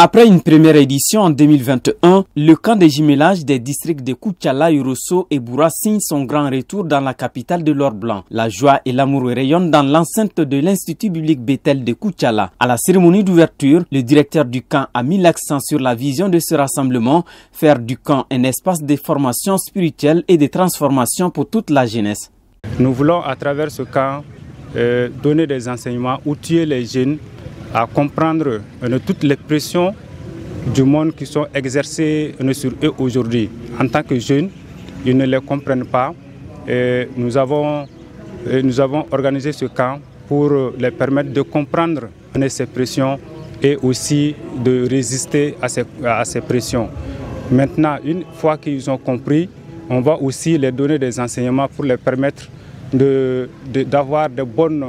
Après une première édition en 2021, le camp de jumelage des districts de Koutiala, Yorosso et Boura signe son grand retour dans la capitale de l'Or Blanc. La joie et l'amour rayonnent dans l'enceinte de l'Institut biblique Bethel de Koutiala. À la cérémonie d'ouverture, le directeur du camp a mis l'accent sur la vision de ce rassemblement, faire du camp un espace de formation spirituelle et de transformation pour toute la jeunesse. Nous voulons à travers ce camp donner des enseignements, outiller les jeunes à comprendre toutes les pressions du monde qui sont exercées sur eux aujourd'hui. En tant que jeunes, ils ne les comprennent pas. Et nous avons organisé ce camp pour les permettre de comprendre ces pressions et aussi de résister à ces pressions. Maintenant, une fois qu'ils ont compris, on va aussi les donner des enseignements pour les permettre d'avoir de bonnes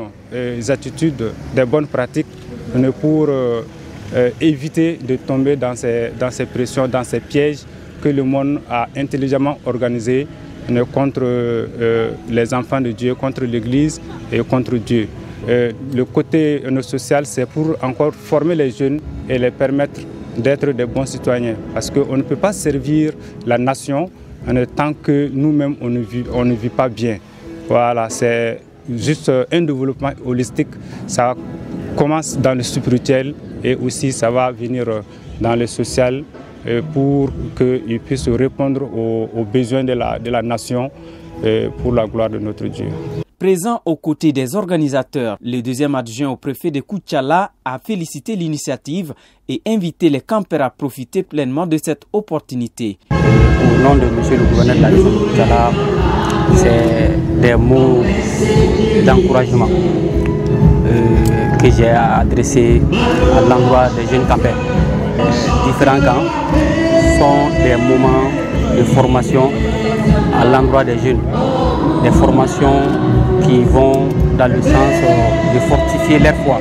attitudes, de bonnes pratiques pour éviter de tomber dans ces pressions, dans ces pièges que le monde a intelligemment organisés contre les enfants de Dieu, contre l'Église et contre Dieu. Le côté social, c'est pour encore former les jeunes et les permettre d'être des bons citoyens. Parce qu'on ne peut pas servir la nation tant que nous-mêmes on ne vit pas bien. Voilà, c'est juste un développement holistique. Ça commence dans le spirituel et aussi ça va venir dans le social pour qu'ils puissent répondre aux besoins de la nation pour la gloire de notre Dieu. Présent aux côtés des organisateurs, le deuxième adjoint au préfet de Koutiala a félicité l'initiative et invité les campeurs à profiter pleinement de cette opportunité. Au nom de monsieur le gouverneur de la région de Koutiala, c'est des mots d'encouragement que j'ai adressés à l'endroit des jeunes campeurs. Différents camps sont des moments de formation à l'endroit des jeunes, des formations qui vont dans le sens de fortifier leur foi.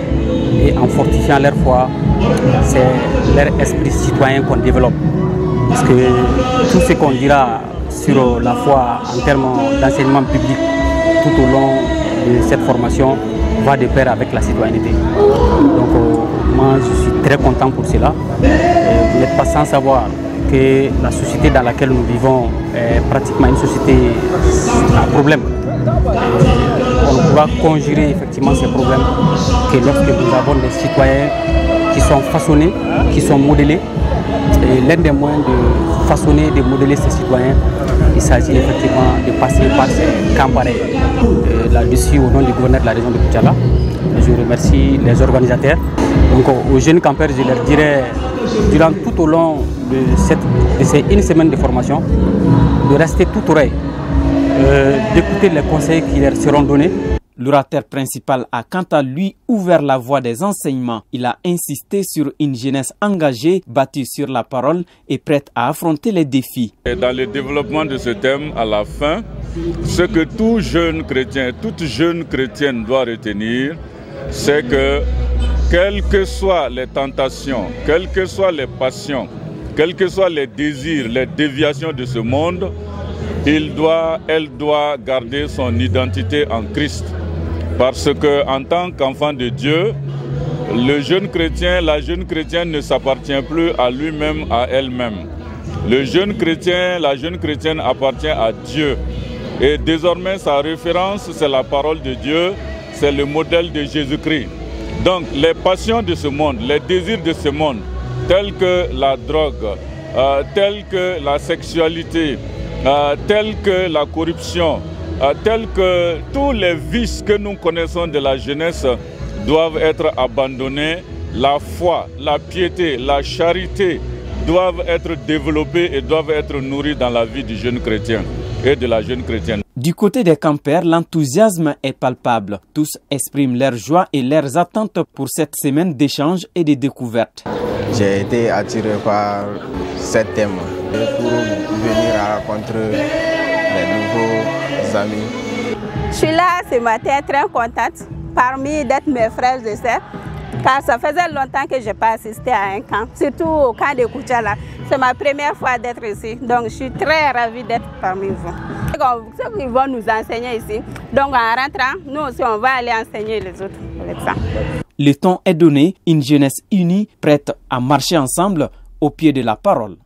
Et en fortifiant leur foi, c'est leur esprit citoyen qu'on développe. Parce que tout ce qu'on dira sur la foi en termes d'enseignement public tout au long de cette formation va de pair avec la citoyenneté. Donc moi je suis très content pour cela. Vous n'êtes pas sans savoir que la société dans laquelle nous vivons est pratiquement une société à problème. On pourra conjurer effectivement ces problèmes que lorsque nous avons des citoyens qui sont façonnés, qui sont modélés. Et l'un des moyens de façonner, de modeler ces citoyens, il s'agit effectivement de passer par ces camps pareils. Là-dessus, au nom du gouverneur de la région de Koutiala, je remercie les organisateurs. Donc, aux jeunes campeurs, je leur dirais, durant tout au long de ces une semaine de formation, de rester tout oreille, d'écouter les conseils qui leur seront donnés. L'orateur principal a quant à lui ouvert la voie des enseignements. Il a insisté sur une jeunesse engagée, bâtie sur la parole et prête à affronter les défis. Et dans le développement de ce thème, à la fin, ce que tout jeune chrétien, toute jeune chrétienne doit retenir, c'est que quelles que soient les tentations, quelles que soient les passions, quels que soient les désirs, les déviations de ce monde, elle doit garder son identité en Christ. Parce qu'en tant qu'enfant de Dieu, le jeune chrétien, la jeune chrétienne ne s'appartient plus à lui-même, à elle-même. Le jeune chrétien, la jeune chrétienne appartient à Dieu. Et désormais, sa référence, c'est la parole de Dieu, c'est le modèle de Jésus-Christ. Donc, les passions de ce monde, les désirs de ce monde, tels que la drogue, tels que la sexualité, tels que la corruption, tels que tous les vices que nous connaissons de la jeunesse doivent être abandonnés. La foi, la piété, la charité doivent être développées et doivent être nourries dans la vie du jeune chrétien et de la jeune chrétienne. Du côté des campeurs, l'enthousiasme est palpable. Tous expriment leur joie et leurs attentes pour cette semaine d'échanges et de découvertes. J'ai été attiré par ce thème pour venir à rencontrer les nouveaux amis. Je suis là ce matin très contente parmi d'être mes frères et sœurs, car ça faisait longtemps que je n'ai pas assisté à un camp, surtout au camp de Koutiala. C'est ma première fois d'être ici, donc je suis très ravie d'être parmi vous. Ceux qui vont nous enseigner ici, donc en rentrant, nous aussi on va aller enseigner les autres avec ça. Le ton est donné, une jeunesse unie, prête à marcher ensemble au pied de la parole.